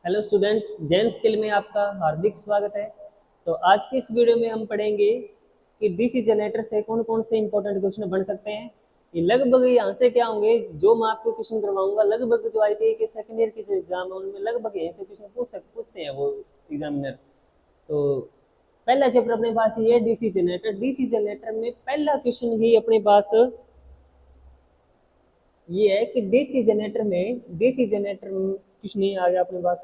Hello students, Jain skill में आपका हार्दिक स्वागत है। तो आज की इस वीडियो में हम पढ़ेंगे कि डीसी जनरेटर से कौन कौन से इंपॉर्टेंट क्वेश्चन बन सकते हैं। ये लगभग यहाँ से क्या होंगे, जो मैं आपको क्वेश्चन करवाऊंगा लगभग जो आईटीआई के सेकेंड ईयर के जो एग्जाम है उनमें लगभग यहीं से क्वेश्चन पूछते हैं वो एग्जामिनर। तो पहला चैप्टर अपने पास ये है डीसी जनरेटर। डीसी जनरेटर में पहला क्वेश्चन ही अपने पास ये है कि डीसी जनरेटर क्वेश्चन ही आ गया अपने पास।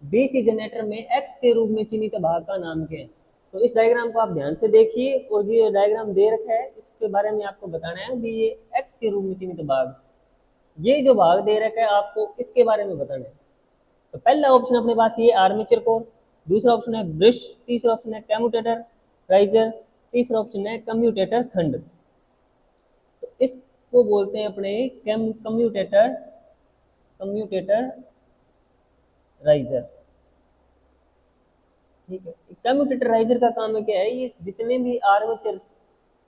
डीसी जनरेटर में एक्स के रूप में चिन्हित भाग का नाम क्या है। तो इस डायग्राम को आप ध्यान से देखिए और ये डायग्राम दे रखा है इसके बारे में आपको बताना है भी ये एक्स के रूप में चिन्हित भाग, ये जो भाग दे रखा है आपको इसके बारे में बताना है। तो पहला ऑप्शन अपने पास ये आर्मेचर कोर, दूसरा ऑप्शन है ब्रश, तीसरा ऑप्शन है कम्यूटेटर राइजर, तीसरा ऑप्शन है कम्यूटेटर खंड। तो इसको बोलते हैं अपने कम्यूटेटर कम्यूटेटर राइजर। ठीक है, कम्यूटेटर राइजर का काम है क्या है, ये जितने भी आर्मेचर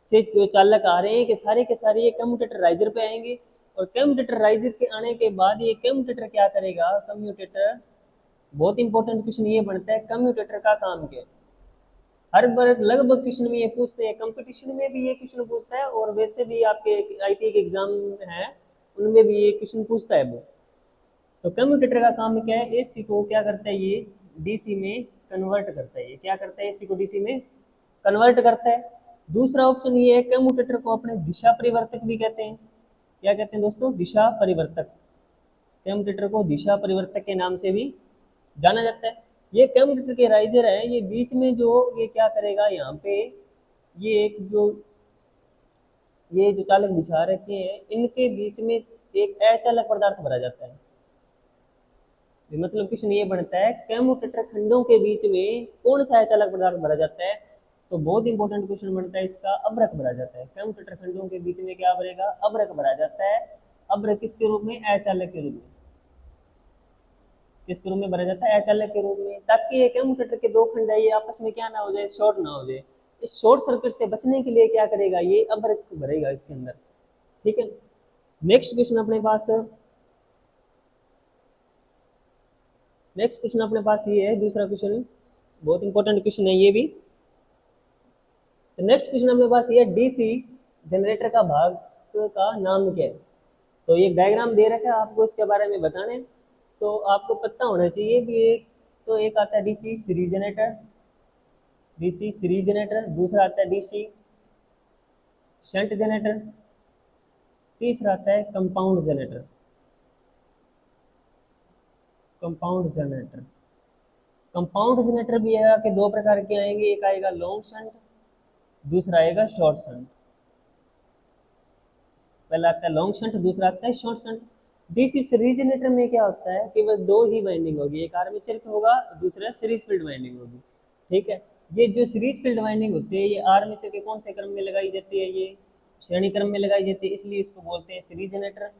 से जो चालक आ रहे हैं कि सारे के सारे ये कम्यूटेटर राइजर पे आएंगे। और कम्यूटेटर राइजर के आने के बाद ये कम्यूटेटर क्या करेगा, कम्यूटेटर बहुत इंपॉर्टेंट क्वेश्चन ये बनता है कम्यूटेटर का काम क्या है। हर बार लगभग क्वेश्चन में ये पूछते हैं, कंपटीशन में भी ये क्वेश्चन पूछता है और वैसे भी आपके आईटी के एग्जाम है उनमें भी ये क्वेश्चन पूछता है वो। तो कम्यूटेटर का काम क्या है, एसी को क्या करता है ये डीसी में कन्वर्ट करता है। ये क्या करता है, एसी को डीसी में कन्वर्ट करता है। दूसरा ऑप्शन ये है कम्यूटेटर को अपने दिशा परिवर्तक भी कहते हैं। क्या कहते हैं दोस्तों, दिशा परिवर्तक। कम्यूटेटर को दिशा परिवर्तक के नाम से भी जाना जाता है। ये कम्यूटेटर के राइजर है, ये बीच में जो ये क्या करेगा यहाँ पे, ये एक जो ये जो चालक बिछा रखे हैं इनके बीच में एक अचालक पदार्थ भरा जाता है। मतलब क्वेश्चन ये बनता है कम्यूटेटर खंडों के बीच में कौन सा अचालक पदार्थ भरा जाता है। तो बहुत इंपॉर्टेंट क्वेश्चन बनता है इसका, अभ्रक भरा जाता है। कम्यूटेटर खंडों के बीच में क्या भरेगा, अभ्रक भरा जाता है। अभ्रक किसके रूप में, अचालक के रूप में। किसके रूप में भरा जाता है, अचालक के रूप में, ताकि ये कम्यूटेटर के दो खंड है ये आपस में क्या ना हो जाए, शॉर्ट ना हो जाए। इस शॉर्ट सर्किट से बचने के लिए क्या करेगा, ये अभ्रक भरेगा इसके अंदर। ठीक है, नेक्स्ट क्वेश्चन अपने पास ये है दूसरा क्वेश्चन, बहुत इंपॉर्टेंट क्वेश्चन है ये भी। तो नेक्स्ट क्वेश्चन अपने पास ये है डीसी जनरेटर का भाग का नाम क्या है। तो ये डायग्राम दे रखा है आपको, इसके बारे में बताना है। तो आपको पता होना चाहिए भी एक आता है DC series generator, DC series generator. दूसरा आता है डीसी शंट जनरेटर। तीसरा आता है compound generator. Compound generator compound generator भी है कि दो प्रकार के आएंगे, एक आएगा लॉन्ग शंट, दूसरा आएगा शॉर्ट शंट। पहला आता है लॉन्ग शंट, दूसरा आता है short shunt. DC series generator में क्या होता है, केवल दो ही वाइंडिंग होगी, एक आर्मेचर की होगा, दूसरा सीरीज फील्ड वाइंडिंग होगी। ठीक है, ये जो सीरीज फील्ड वाइंडिंग होती है ये आर्मेचर के कौन से क्रम में लगाई जाती है, ये श्रेणी क्रम में लगाई जाती है, इसलिए इसको बोलते हैं सीरीज जनरेटर।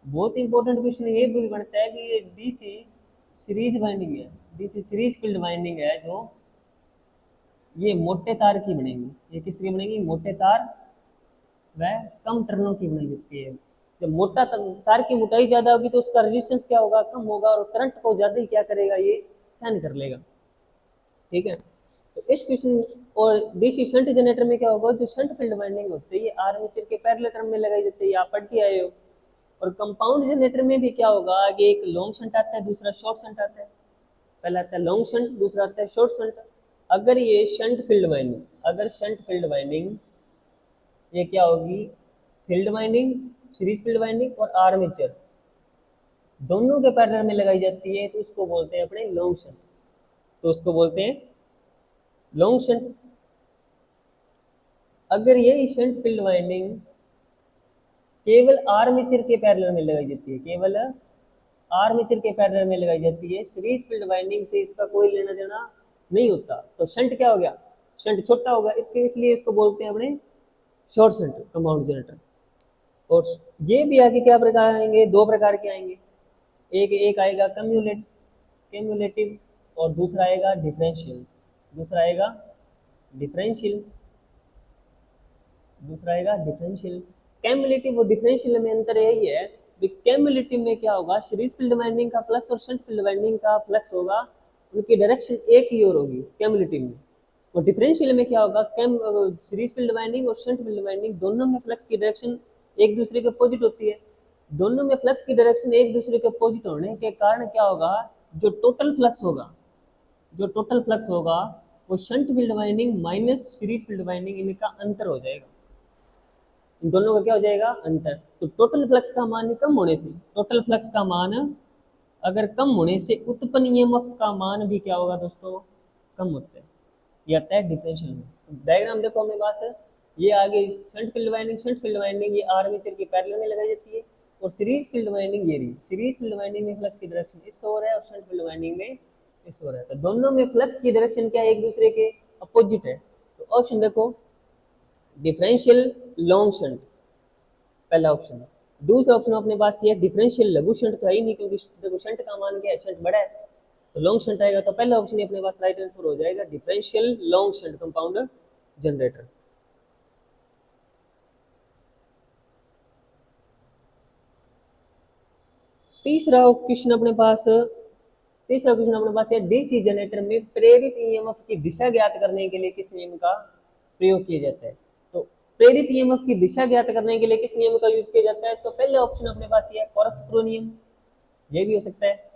बहुत इंपॉर्टेंट क्वेश्चन ये भी बनता है कि ये डीसी सीरीज वाइंडिंग है, डीसी सीरीज फील्ड वाइंडिंग है जो ये मोटे तार की बनेगी। ये किसकी बनेगी, मोटे तार वह कम टर्नों की बनाई जाती है। जब तार की मोटाई ज्यादा होगी तो उसका रेजिस्टेंस क्या होगा, कम होगा, और करंट को ज्यादा ही क्या करेगा, ये सहन कर लेगा। ठीक है, तो इस क्वेश्चन और डीसी शंट जनरेटर में क्या होगा, जो शंट फील्ड वाइंडिंग होती है ये आर्मेचर के पैरेलल क्रम में लगाई जाती है, आप पढ़ के आए हो। और कंपाउंड जनरेटर में भी क्या होगा, आगे एक लॉन्ग शंट आता है, दूसरा शॉर्ट शंट आता है। पहला आता है लॉन्ग शंट, दूसरा आता है शॉर्ट शंट। अगर ये शंट फील्ड वाइंडिंग अगर शंट फील्ड वाइंडिंग ये क्या होगी, field winding, series field winding और आर्मेचर दोनों के पैरेलल में लगाई जाती है तो उसको बोलते हैं अपने लॉन्ग शंट। तो उसको बोलते हैं लॉन्ग शंट। अगर यही शंट फील्ड वाइंडिंग केवल आर्मेचर के पैरेलल में लगाई जाती है, केवल आर्मेचर के पैरेलल में लगाई जाती है, सीरीज फील्ड वाइंडिंग से इसका कोई लेना देना नहीं होता, तो शंट क्या हो गया, शंट छोटा होगा, इसलिए इसको बोलते हैं अपने शॉर्ट शंट, कंपाउंड जनरेटर। और ये भी आगे क्या प्रकार आएंगे, दो प्रकार के आएंगे, एक एक आएगा कम्युलेटिव और दूसरा आएगा डिफरेंशियल। दूसरा आएगा डिफरेंशियल दूसरा आएगा डिफरेंशियल। कैमुलेटिव और डिफरेंशियल में अंतर यही है कैमुलेटिव में क्या होगा, सीरीज फील्ड वाइंडिंग का फ्लक्स और शंट फील्ड वाइंडिंग का फ्लक्स होगा, उनकी डायरेक्शन एक ही ओर होगी कैमुलेटिव में। और डिफरेंशियल में क्या होगा, सीरीज फील्ड वाइंडिंग और शंट फील्ड वाइंडिंग दोनों में फ्लक्स की डायरेक्शन एक दूसरे के अपोजिट होती है। दोनों में फ्लक्स की डायरेक्शन एक दूसरे के अपोजिट होने के कारण क्या होगा, जो टोटल फ्लक्स होगा वो shunt field winding minus series field winding, इनका अंतर हो जाएगा। इन दोनों का क्या हो जाएगा, अंतर। तो टोटल फ्लक्स का मान कम होने से, टोटल फ्लक्स का मान अगर कम होने से उत्पन्न ईएमएफ का मान भी क्या होगा दोस्तों, कम होता है। ये आता है डिफरेंशियल में। तो डायग्राम देखो हमें पास है, ये आगे शंट फील्ड वाइंडिंग ये आर्मेचर की पैरेलल में लगाई जाती है, और सीरीज फील्ड वाइंडिंग ये रही। सीरीज फील्ड वाइंडिंग में फ्लक्स की डायरेक्शन इस ओर है और शंट फील्ड वाइंडिंग में इस ओर है। तो दोनों में फ्लक्स की डायरेक्शन क्या है, एक दूसरे के अपोजिट है। तो ऑप्शन देखो डिफरेंशियल लॉन्ग शंट, पहला ऑप्शन है। दूसरा ऑप्शन अपने पास ये डिफरेंशियल लघु शंट तो है ही नहीं, क्योंकि देखो शंट का मान क्या है, शंट बड़ा है, तो लॉन्ग शंट आएगा। तो पहला ऑप्शन अपने पास राइट आंसर हो जाएगा, differential long shunt compound generator. तीसरा क्वेश्चन अपने पास है, डीसी जनरेटर में प्रेरित ईएमएफ की दिशा ज्ञात करने के लिए किस नियम का प्रयोग किया जाता है। तो प्रेरित ईएमएफ की दिशा ज्ञात करने के लिए किस नियम का यूज किया जाता है, तो पहले ऑप्शन अपने पास ये है कॉर्कस्क्रू नियम, ये भी हो सकता है।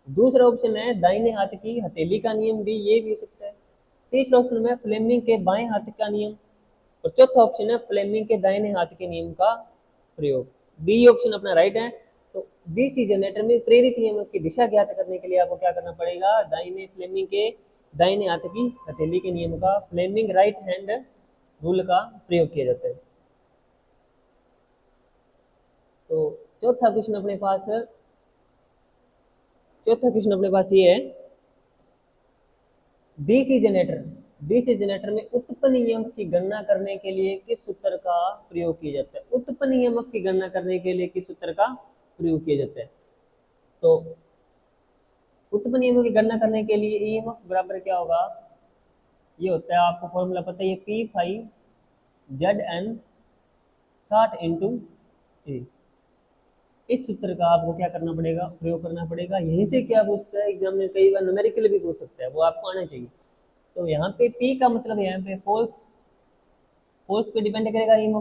दूसरा ऑप्शन है दाहिने हाथ की हथेली का नियम, भी ये भी हो सकता है। तीसरा ऑप्शन में फ्लेमिंग के बाएं हाथ का नियम, और चौथा ऑप्शन है फ्लेमिंग के दाहिने हाथ के नियम का प्रयोग। बी ऑप्शन अपना राइट है। तो डीसी जनरेटर में प्रेरित ईएमएफ की दिशा ज्ञात करने के लिए आपको क्या करना पड़ेगा, फ्लेमिंग के दाहिने हाथ की हथेली के नियम का, फ्लेमिंग राइट हैंड रूल का प्रयोग किया जाता है। तो चौथा क्वेश्चन अपने पास ये है, डीसी जनरेटर में उत्पन्न ईएमएफ की गणना करने के लिए किस सूत्र का प्रयोग किया जाता है। उत्पन्न ईएमएफ की गणना करने के लिए किस सूत्र का प्रयोग किया जाता है। तो उत्पन्न ईएमएफ की गणना करने के लिए ईएमएफ बराबर क्या होगा, ये होता है, आपको फॉर्मूला पता है, ये P5ZN 60 इंटू ए। इस सूत्र का आपको क्या करना पड़ेगा, प्रयोग करना पड़ेगा। यहीं से क्या पूछता है एग्जाम में, कई बार न्यूमेरिकल भी पूछ सकता है, वो आपको आना चाहिए। तो यहाँ पे P का मतलब यहाँ पे पोल्स पे डिपेंड करेगा,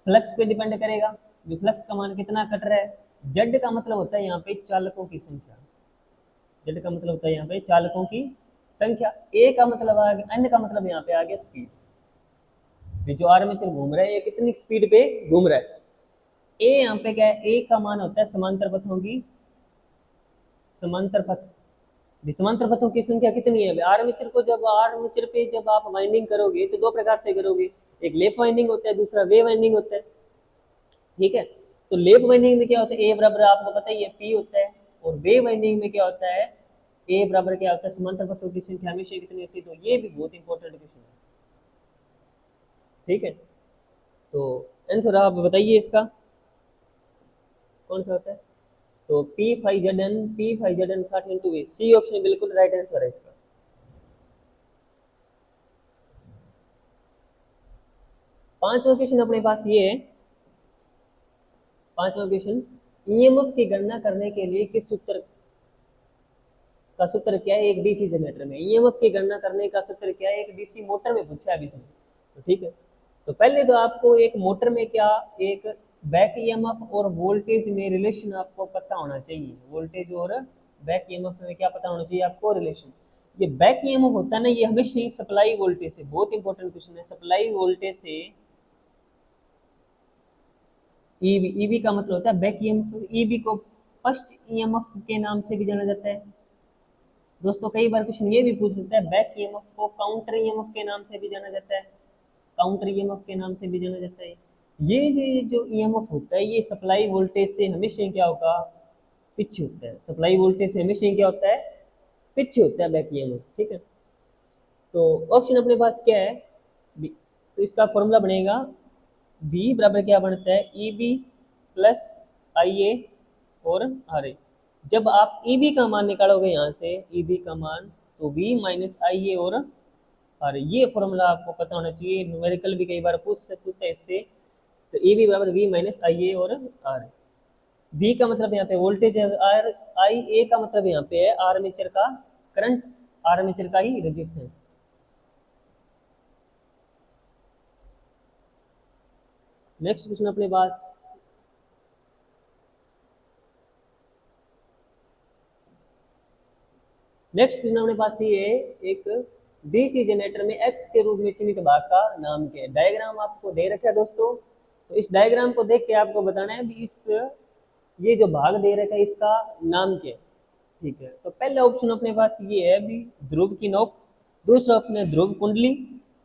फ्लक्स पे डिपेंड करेगा, जो फ्लक्स का मान कितना कट रहा है। जेड का मतलब होता है यहाँ पे चालकों की संख्या, जेड का मतलब होता है यहाँ पे चालकों की संख्या। ए का मतलब आ गया, एन का मतलब यहाँ पे आ गया स्पीड, ये जो आर्मेचर घूम रहा है ये कितनी स्पीड पे घूम रहा है। ए यहाँ पे क्या है, ए का मान होता है समांतर पथों की संख्या कितनी है। आर्मेचर पे जब आप वाइंडिंग करोगे तो दो प्रकार से करोगे, एक लेप वाइंडिंग होता है, दूसरा वे वाइंडिंग होता है, ठीक है। तो लेप वाइंडिंग में क्या होता है, ए बराबर आपको पता ही है पी होता है, और वे वाइंडिंग में क्या होता है, ए बराबर क्या होता है, समांतर पथों की संख्या हमेशा कितनी होती है। तो ये भी बहुत इंपॉर्टेंट क्वेश्चन है, ठीक है। तो आंसर आप बताइए इसका कौन सा होता है। तो P5ZN 60 इंटू ए, सी ऑप्शन बिल्कुल राइट आंसर है इसका। पांचवा क्वेश्चन अपने पास ये है, पांचवा क्वेश्चन, ईएमएफ की गणना करने के लिए किस सूत्र क्या है एक डीसी जनरेटर में। ईएमएफ की गणना करने का सूत्र क्या है, एक डीसी मोटर में पूछा है इसमें, तो ठीक है। तो पहले तो आपको एक मोटर में क्या, एक बैक ईएमएफ और वोल्टेज में रिलेशन आपको पता होना चाहिए। वोल्टेज और बैक ईएमएफ में क्या पता होना चाहिए आपको, रिलेशन। ये बैक ईएमएफ होता है ना, ये हमेशा ही सप्लाई वोल्टेज से, बहुत इंपॉर्टेंट क्वेश्चन है, सप्लाई वोल्टेज से ईबी का मतलब होता है बैक ईएमएफ। ईबी को फर्स्ट ईएमएफ के नाम से भी जाना जाता है दोस्तों। कई बार क्वेश्चन ये भी पूछ सकता है, बैक ईएमएफ को काउंटर ईएमएफ के नाम से भी जाना जाता है, काउंटर ईएमएफ के नाम से भी जाना जाता है। ये जो ईएमएफ होता है ये सप्लाई वोल्टेज से हमेशा क्या होगा, पीछे होता है। सप्लाई वोल्टेज से हमेशा क्या होता है, पीछे होता है बैक ईएमएफ, ठीक है। तो ऑप्शन अपने पास क्या है, बी। तो इसका फॉर्मूला बनेगा बी बराबर क्या बनता है, ई बी प्लस आई ए और आर ए। जब आप ई बी का मान निकालोगे यहाँ से, ई बी का मान, तो वी माइनस आई ए और आर ए, ये फॉर्मूला आपको पता होना चाहिए। न्यूमेरिकल भी कई बार पूछता है इससे। तो ई बी बराबर वी माइनस आई ए और आर ए। V का मतलब यहाँ पे वोल्टेज है, आर आई ए का मतलब यहाँ पे है आर्मेचर का करंट, आर्मेचर का ही रेजिस्टेंस। नेक्स्ट क्वेश्चन अपने पास, नेक्स्ट क्वेश्चन अपने पास ये है, एक डीसी जनरेटर में एक्स के रूप में चिन्हित भाग का नाम क्या है। डायग्राम आपको दे रखा है दोस्तों, तो इस डायग्राम को देख के आपको बताना है भी इस ये जो भाग दे रखा है इसका नाम क्या है। ठीक है, तो पहला ऑप्शन अपने पास ये है भी ध्रुव की नोक, दूसरा ऑप्शन है ध्रुव कुंडली,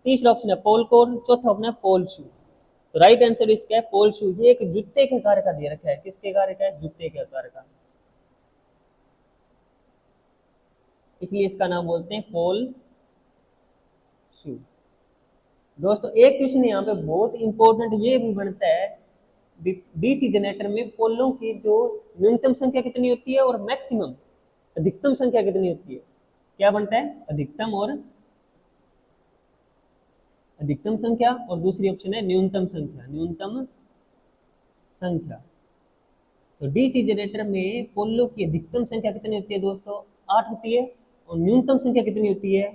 तीसरा ऑप्शन है पोल कोर्न, चौथा ऑप्शन है पोल शू। तो राइट आंसर इसका है पोल शू। ये एक जूते के आकार का दे रखा है, किसके आकार का है, जूते के आकार का, इसलिए इसका नाम बोलते हैं पोल शू। दोस्तों एक क्वेश्चन यहाँ पे बहुत इंपॉर्टेंट ये भी बनता है, डीसी जनरेटर में पोलों की जो न्यूनतम संख्या कितनी होती है और मैक्सिमम अधिकतम संख्या कितनी होती है। क्या बनता है, अधिकतम और अधिकतम संख्या, और दूसरी ऑप्शन है न्यूनतम संख्या, न्यूनतम संख्या। तो डीसी जनरेटर में पोलों की अधिकतम संख्या कितनी होती है दोस्तों, 8 होती है, और न्यूनतम संख्या कितनी होती है,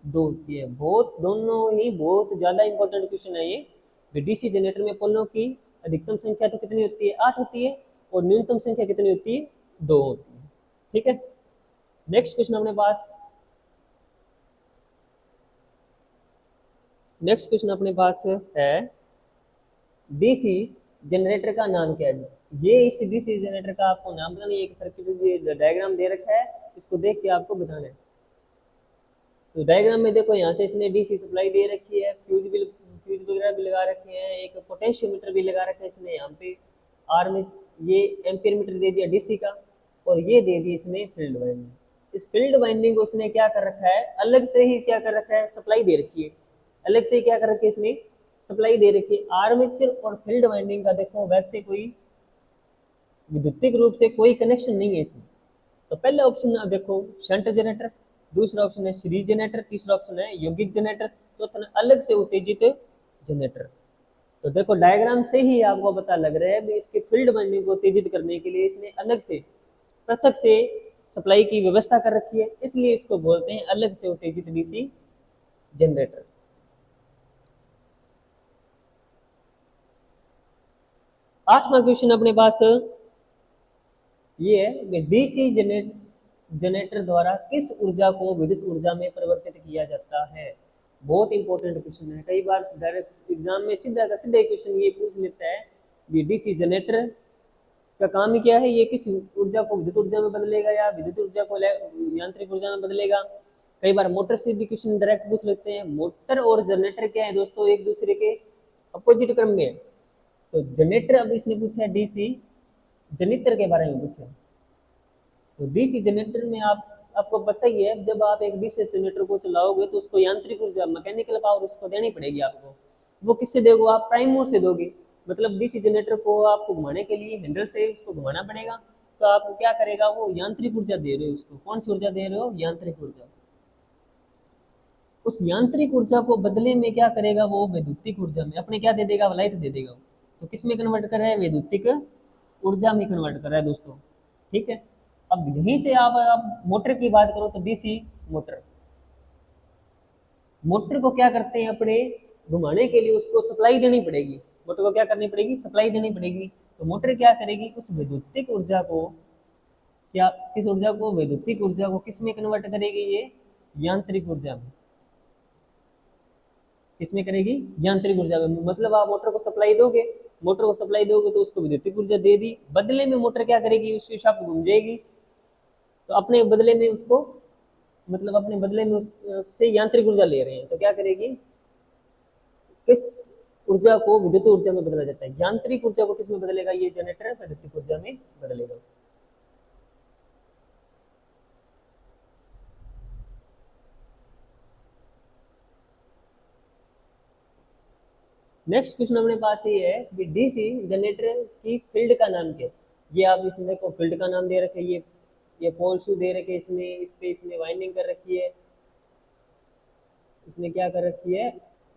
2 होती है। बहुत दोनों ही बहुत ज्यादा इंपॉर्टेंट क्वेश्चन है ये। डीसी जनरेटर में पोलों की अधिकतम संख्या तो कितनी होती है, 8 होती है, और न्यूनतम संख्या कितनी होती है, 2 होती है। ठीक है, नेक्स्ट क्वेश्चन अपने पास, नेक्स्ट क्वेश्चन अपने पास है डीसी जनरेटर का नाम क्या है। ये इस डीसी जनरेटर का आपको नाम बताना, एक सर्किट डायग्राम दे रखा है, इसको देख के आपको बताना है। तो डायग्राम में देखो यहाँ से इसने डीसी सप्लाई दे रखी है, फ्यूज वगैरह भी लगा रखे हैं, एक पोटेंशियोमीटर भी लगा रखा है इसने यहाँ पे, आर में ये एम्पियर मीटर दे दिया डीसी का, और ये दे दी इसने फील्ड वाइंडिंग। इस फील्ड वाइंडिंग को इसने क्या कर रखा है, अलग से ही क्या कर रखा है, सप्लाई दे रखी है, अलग से ही क्या कर रखी है इसने, सप्लाई दे रखी है। आर्मेचर और फील्ड वाइंडिंग का देखो वैसे कोई विद्युतिक रूप से कोई कनेक्शन नहीं है इसमें। तो पहला ऑप्शन देखो शंट जनरेटर, दूसरा ऑप्शन है सीरीज जनरेटर, तीसरा ऑप्शन है यौगिक जनरेटर, चौथा अलग से उत्तेजित जनरेटर। तो देखो डायग्राम से ही आपको पता लग रहा है भी इसके फील्ड वाइंडिंग को उत्तेजित करने के लिए इसने अलग से पृथक से सप्लाई की व्यवस्था कर रखी है, इसलिए इसको बोलते हैं अलग से उत्तेजित डीसी जनरेटर। आठवां क्वेश्चन अपने पास ये है, डीसी जनरेटर द्वारा किस ऊर्जा को विद्युत ऊर्जा में परिवर्तित किया जाता है। बहुत इंपॉर्टेंट क्वेश्चन है, कई बार डायरेक्ट एग्जाम में सीधा का सीधा क्वेश्चन ये पूछ लेता है कि डीसी जनरेटर का काम ही क्या है, ये किस ऊर्जा को विद्युत ऊर्जा में बदलेगा या विद्युत ऊर्जा को यांत्रिक ऊर्जा में बदलेगा। कई बार मोटर से भी क्वेश्चन डायरेक्ट पूछ लेते हैं। मोटर और जनरेटर क्या है दोस्तों, एक दूसरे के अपोजिट क्रम में है। तो जनरेटर, अब इसने पूछा है डीसी जनरेटर के बारे में पूछा है। तो डीसी जनरेटर में आपको पता ही है, जब आप एक डीसी जनरेटर को चलाओगे तो उसको यांत्रिक ऊर्जा, मैकेनिकल पावर उसको देनी पड़ेगी आपको। वो किससे दोगे, आप प्राइम मूवर से दोगे। मतलब डीसी जनरेटर को आपको घुमाने के लिए हैंडल से उसको घुमाना पड़ेगा, तो आप क्या करेगा, वो यांत्रिक ऊर्जा दे रहे हो उसको। कौन सी ऊर्जा दे रहे हो, यांत्रिक ऊर्जा। उस यांत्रिक ऊर्जा को बदले में क्या करेगा, वो वैद्युतिक ऊर्जा में अपने क्या दे देगा, लाइट दे देगा। तो किस में कन्वर्ट कर रहा है, वैद्युतिक ऊर्जा में कन्वर्ट कर रहा है दोस्तों। ठीक है, अब यहीं से आप मोटर की बात करो तो डीसी मोटर, मोटर को क्या करते हैं, अपने घुमाने के लिए उसको सप्लाई देनी पड़ेगी। मोटर को क्या करनी पड़ेगी, सप्लाई देनी पड़ेगी। तो मोटर क्या करेगी, उस वैद्युतिक ऊर्जा को, क्या किस ऊर्जा को, वैद्युतिक ऊर्जा को किस में कन्वर्ट करेगी, ये यांत्रिक ऊर्जा में। किसमें करेगी, यांत्रिक ऊर्जा में। मतलब आप मोटर को सप्लाई दोगे, मोटर को सप्लाई दोगे तो उसको विद्युतिक ऊर्जा दे दी, बदले में मोटर क्या करेगी, उसके साथ घूम जाएगी। तो अपने बदले में उसको, मतलब अपने बदले में उससे यांत्रिक ऊर्जा ले रहे हैं, तो क्या करेगी, किस ऊर्जा को विद्युत ऊर्जा में बदला जाता है, यांत्रिक ऊर्जा को किस में बदलेगा, ये जनरेटर विद्युत ऊर्जा में बदलेगा। नेक्स्ट क्वेश्चन अपने पास ये है कि डीसी जनरेटर की फील्ड का नाम क्या है। ये आप इसमें देखो फील्ड का नाम दे रखे, ये पोल शू दे रखे, इसने इस पे इसने वाइंडिंग कर रखी है, इसने क्या कर रखी है,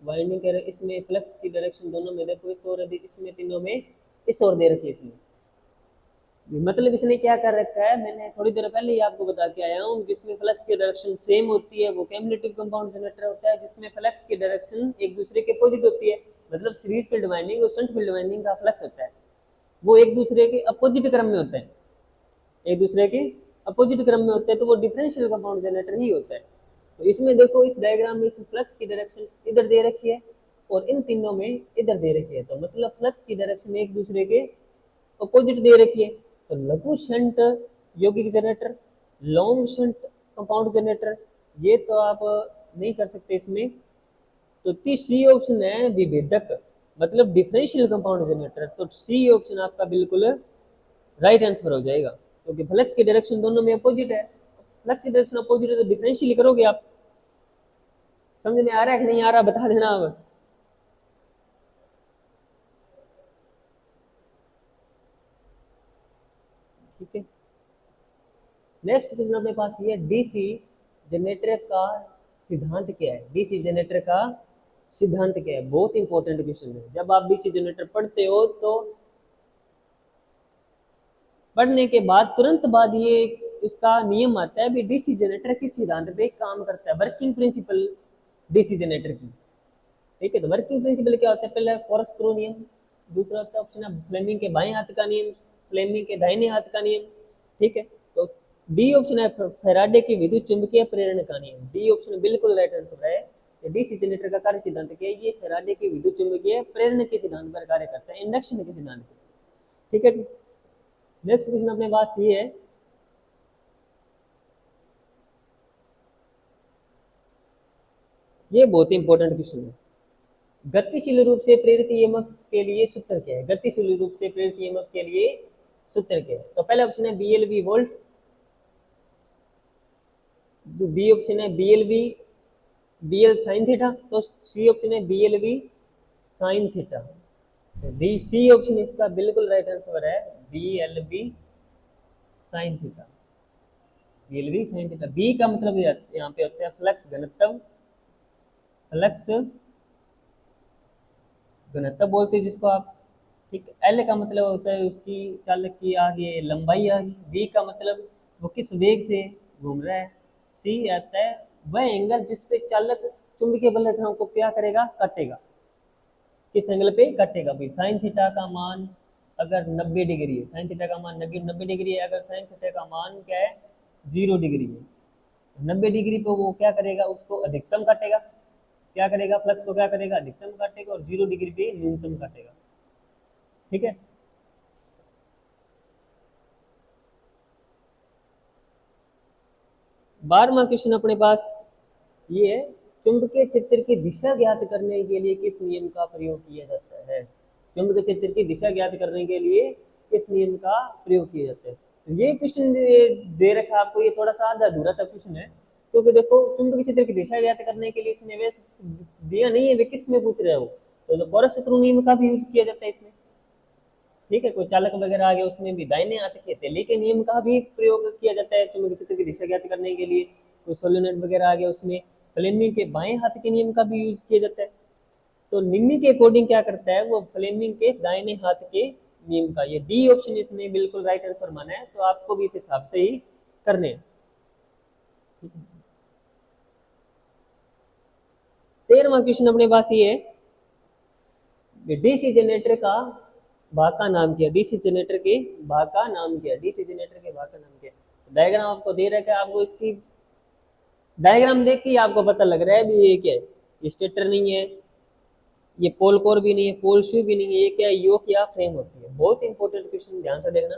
वाइंडिंग कर, इसमें फ्लक्स की डायरेक्शन दोनों में देखो, इस और इसमें तीनों में इस और दे रखी है इसमें। मतलब इसने क्या कर रखा है, मैंने थोड़ी देर पहले ही आपको बता के आया हूँ, जिसमें फ्लक्स की डायरेक्शन सेम होती है वो कैमुलेटिव कंपाउंड जनरेटर होता है, जिसमें फ्लक्स की डायरेक्शन एक दूसरे के अपोजिट होती है। मतलब सीरीज फील्ड वाइंडिंग और शंट फील्ड वाइंडिंग का फ्लक्स होता है वो एक दूसरे के अपोजिट क्रम में होता है, एक दूसरे के अपोजिट क्रम में होते हैं, तो वो डिफरेंशियल कंपाउंड जनरेटर ही होता है। तो इसमें देखो इस डायग्राम में इस फ्लक्स की डायरेक्शन इधर दे रखी है और इन तीनों में इधर दे रखी है, तो मतलब फ्लक्स की डायरेक्शन एक दूसरे के अपोजिट दे रखी है। तो लघु शंट यौगिक generator, long shunt compound generator, ये तो आप नहीं कर सकते इसमें। तो सी ऑप्शन है विभेदक, मतलब डिफरेंशियल कंपाउंड जनरेटर, तो सी ऑप्शन आपका बिल्कुल राइट आंसर हो जाएगा, क्योंकि फ्लक्स की डायरेक्शन दोनों में अपोजिट है। फ्लक्स की डायरेक्शन अपोजिट है तो डिफरेंशियल करोगे आप। समझ में आ रहा है कि नहीं आ रहा, बता देना अब। ठीक है, नेक्स्ट क्वेश्चन अपने पास ये है, डीसी जनरेटर का सिद्धांत क्या है। डीसी जनरेटर का सिद्धांत क्या है, बहुत इंपॉर्टेंट क्वेश्चन है। जब आप डीसी जनरेटर पढ़ते हो तो पढ़ने के बाद तुरंत बाद ये इसका नियम आता है भी डीसी जनरेटर किस सिद्धांत पे काम करता है, वर्किंग प्रिंसिपल डीसी जनरेटर की। ठीक है, तो वर्किंग प्रिंसिपल क्या होता है, पहला कोरस्क्रू नियम, दूसरा होता है ऑप्शन है फ्लेमिंग के बाएं हाथ का नियम, फ्लेमिंग के दाहिने हाथ का नियम। ठीक है, तो डी ऑप्शन है फैराडे की विद्युत चुंबकीय प्रेरण का नियम। डी ऑप्शन बिल्कुल राइट आंसर है। डीसी जनरेटर का कार्य सिद्धांत क्या है, ये फैराडे की विद्युत चुंबकीय प्रेरण के सिद्धांत पर कार्य करता है, इंडक्शन के सिद्धांत पर। ठीक है जी, नेक्स्ट क्वेश्चन अपने पास ये है, ये बहुत इंपॉर्टेंट क्वेश्चन है। गतिशील रूप से प्रेरित ईएमएफ के लिए सूत्र क्या है। गतिशील रूप से प्रेरित ईएमएफ के लिए सूत्र क्या है, तो पहला ऑप्शन है बीएलवी वोल्ट, बी ऑप्शन है बीएलवी बीएल साइन थीटा, तो सी ऑप्शन है बीएलवी साइन थीटा। तो डी सी ऑप्शन इसका बिल्कुल राइट आंसर है, BLV sine theta. BLV sine theta, B का मतलब यहाँ पे होता है फ्लक्स घनत्व, फ्लक्स घनत्व बोलते हैं जिसको आप। ठीक, एल का मतलब होता है उसकी चालक की आगे लंबाई आ गई, बी का मतलब वो किस वेग से घूम रहा है, सी आता है वह एंगल जिस पे चालक चुंबकीय बल रेखाओं को क्या करेगा, काटेगा, किस एंगल पे काटेगा। भाई साइन थीटा का मान अगर 90 डिग्री है, साइन थीटा का मान 90 डिग्री है, अगर साइन थीटा का मान क्या है 0 डिग्री है, 90 डिग्री पे वो क्या करेगा, उसको अधिकतम काटेगा, क्या करेगा, फ्लक्स को क्या करेगा, अधिकतम काटेगा, और 0 डिग्री पे न्यूनतम काटेगा। ठीक है, 12वां क्वेश्चन अपने पास ये है, चुंबकीय क्षेत्र की दिशा ज्ञात करने के लिए किस नियम का प्रयोग किया जाता है। चुंबकीय क्षेत्र की दिशा ज्ञात करने के लिए किस नियम का प्रयोग किया जाता है। तो ये क्वेश्चन दे रखा है आपको, ये थोड़ा सा आधा अधूरा सा क्वेश्चन है, क्योंकि देखो चुंबकीय क्षेत्र की दिशा ज्ञात करने के लिए इसने वैसे दिया नहीं है, वे किस में पूछ रहे हो, तो कोरसक्रू नियम का भी यूज किया जाता है इसमें। ठीक है, कोई चालक वगैरह आ गया उसमें भी दाहिने हाथ के तेली के नियम का भी प्रयोग किया जाता है चुंबकीय क्षेत्र की दिशा ज्ञात करने के लिए। कोई सोलेनोइड वगैरह आ गया उसमें फ्लेमिंग के बाएं हाथ के नियम का भी यूज किया जाता है। तो निम्न के अकॉर्डिंग क्या करता है वो, फ्लेमिंग के दाहिने हाथ के नियम का, ये डी ऑप्शन इसमें बिल्कुल राइट आंसर माना है, तो आपको भी इस हिसाब से ही करने हैं। 13वां क्वेश्चन अपने पास ये है, डीसी जनरेटर का भाग का नाम क्या, डीसी जनरेटर के भाग का नाम क्या, डीसी जनरेटर के भाग का नाम क्या। डायग्राम आपको दे रखा है, आपको इसकी डायग्राम देख के आपको पता लग रहा है भी ये क्या है, ये स्टेटर नहीं है, ये पोल कोर भी नहीं है, पोल शू भी नहीं है, ये क्या है, योक या फ्रेम होती है। बहुत इंपॉर्टेंट क्वेश्चन, ध्यान से देखना।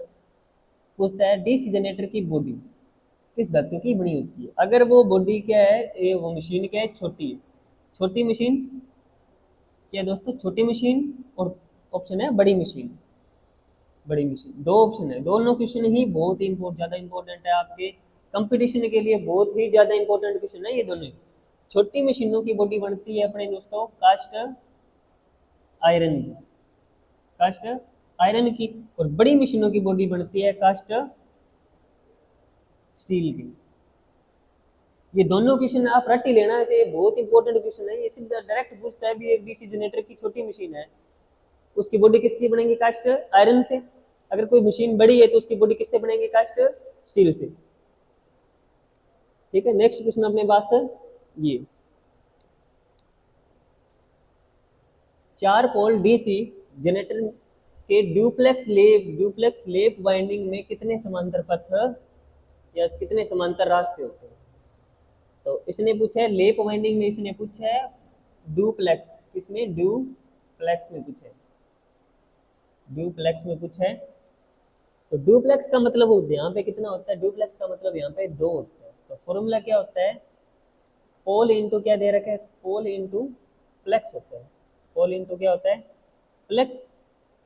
पूछता है डीसी जनरेटर की बॉडी किस धातु की बनी होती है। अगर वो बॉडी क्या है, ये वो मशीन क्या है, छोटी है, छोटी मशीन क्या है दोस्तों, छोटी मशीन, और ऑप्शन है बड़ी मशीन, बड़ी मशीन। दो ऑप्शन है, दोनों क्वेश्चन ही बहुत ज्यादा इंपॉर्टेंट है आपके कंपटीशन के लिए, बहुत ही ज्यादा इंपॉर्टेंट क्वेश्चन है ये दोनों। छोटी मशीनों की बॉडी बनती है अपने दोस्तों कास्ट आयरन की, कास्ट आयरन की, और बड़ी मशीनों की बॉडी बनती है कास्ट स्टील की। ये दोनों क्वेश्चन आप रट ही लेना चाहिए, बहुत इंपॉर्टेंट क्वेश्चन है ये, सीधा डायरेक्ट पूछता है भी एक डीसी जनरेटर की छोटी मशीन है, उसकी बॉडी किससे बनेगी, कास्ट आयरन से, अगर कोई मशीन बड़ी है तो उसकी बॉडी किससे बनेगी, कास्ट स्टील से। ठीक है, नेक्स्ट क्वेश्चन अपने पास ये 4 पोल डीसी जनरेटर के ड्यूप्लेक्स लेप वाइंडिंग में कितने समांतर पथ या कितने समांतर रास्ते होते हैं। तो इसने पूछा है लेप वाइंडिंग में, इसने पूछा है ड्यूप्लेक्स, किसमें, ड्यूप्लेक्स में पूछा है, ड्यूप्लेक्स में पूछा है। तो ड्यूप्लेक्स का मतलब होता है यहाँ पे कितना होता है, ड्यूप्लेक्स का मतलब यहाँ पे 2 होता है। तो फॉर्मूला क्या होता है, पोल इंटू क्या दे रखा है, पोल इंटू प्लेक्स होता है, पोल इंटू क्या होता है, प्लेक्स।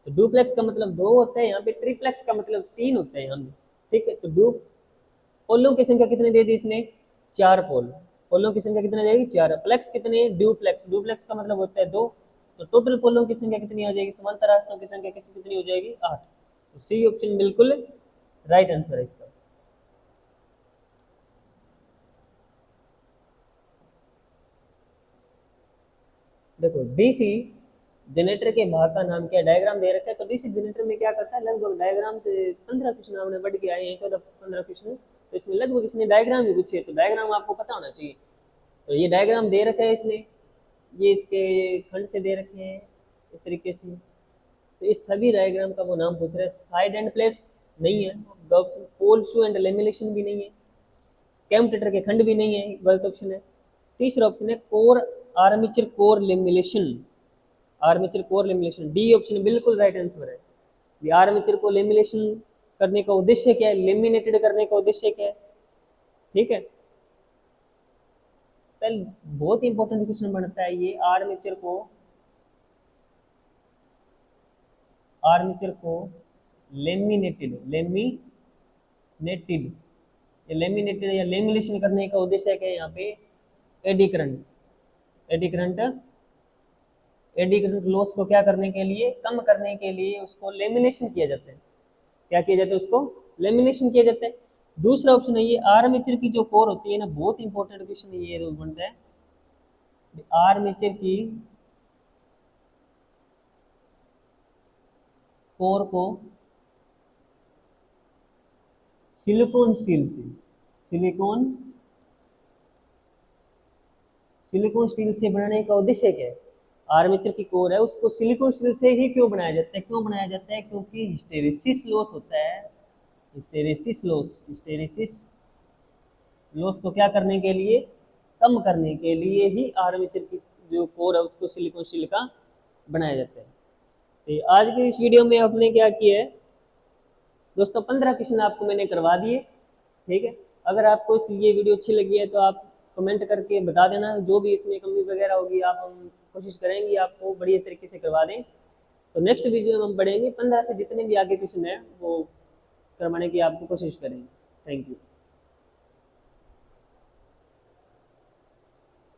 तो डुप्लेक्स का मतलब 2 होता है, यहाँ पे ट्रिप्लेक्स का मतलब 3 होता है यहाँ पे। ठीक है, तो पोलों की संख्या कितने दे दी इसने, 4 पोल, पोलों की संख्या कितनी जाएगी, 4। प्लेक्स कितने, ड्यूप्लेक्स, ड्यूप्लेक्स का मतलब होता है 2। तो टोटल पोलों की संख्या कितनी आ जाएगी, समांतर रास्तों की संख्या कितनी हो जाएगी, 8। तो सी ऑप्शन बिल्कुल राइट आंसर है इसका। देखो डीसी जनरेटर के भाग का नाम क्या, डायग्राम दे रखा है। तो डीसी जनरेटर में क्या करता है, लगभग डायग्राम से 15 क्वेश्चन आपने बढ़ के आए हैं, 14-15 क्वेश्चन। तो इसमें लगभग इसने डायग्राम भी पूछे, तो डायग्राम आपको पता होना चाहिए। तो ये डायग्राम दे रखा है इसने, ये इसके खंड से दे रखे हैं इस तरीके से। तो इस सभी डायग्राम का वो नाम पूछ रहा है। साइड एंड प्लेट्स नहीं है, option. Pole shoe and lamination भी नहीं है, कैम्पटेटर के खंड भी नहीं है, गलत ऑप्शन है। तीसरा ऑप्शन है core armature core lamination, armature core lamination, D option बिल्कुल राइट आंसर है। ये आर्मेचर को लेमिनेशन करने का उद्देश्य क्या है, लेमिनेटेड करने का उद्देश्य क्या है। ठीक है, पहले बहुत इंपॉर्टेंट क्वेश्चन बनता है ये, आर्मेचर को लेमिनेटेड या लेमिनेशन करने का उद्देश्य क्या है यहाँ पे, एडी करंट लॉस को क्या करने के लिए, कम करने के लिए उसको लेमिनेशन किया जाता है। क्या किया जाता है, उसको लेमिनेशन किया जाता है। दूसरा ऑप्शन है ये आर्मेचर की जो कोर होती है ना, बहुत इंपॉर्टेंट क्वेश्चन ये बनता है, आर्मेचर की कोर को सिलिकॉन स्टील से बनाने का उद्देश्य क्या है। आर्मेचर की कोर है उसको सिलिकॉन स्टील से ही क्यों बनाया जाता है, क्योंकि हिस्टेरेसिस लॉस होता है, हिस्टेरेसिस लॉस को क्या करने के लिए, कम करने के लिए ही आर्मेचर की जो कोर है उसको सिलिकॉन स्टील का बनाया जाता है। तो आज की इस वीडियो में आपने क्या किया है दोस्तों, 15 क्वेश्चन आपको मैंने करवा दिए। ठीक है, अगर आपको ये वीडियो अच्छी लगी है तो आप कमेंट करके बता देना, जो भी इसमें कमी वगैरह होगी आप हम कोशिश करेंगे आपको बढ़िया तरीके से करवा दें। तो नेक्स्ट वीडियो में हम बढ़ेंगे, 15 से जितने भी आगे क्वेश्चन है वो करवाने की आपको कोशिश करेंगे। Thank you.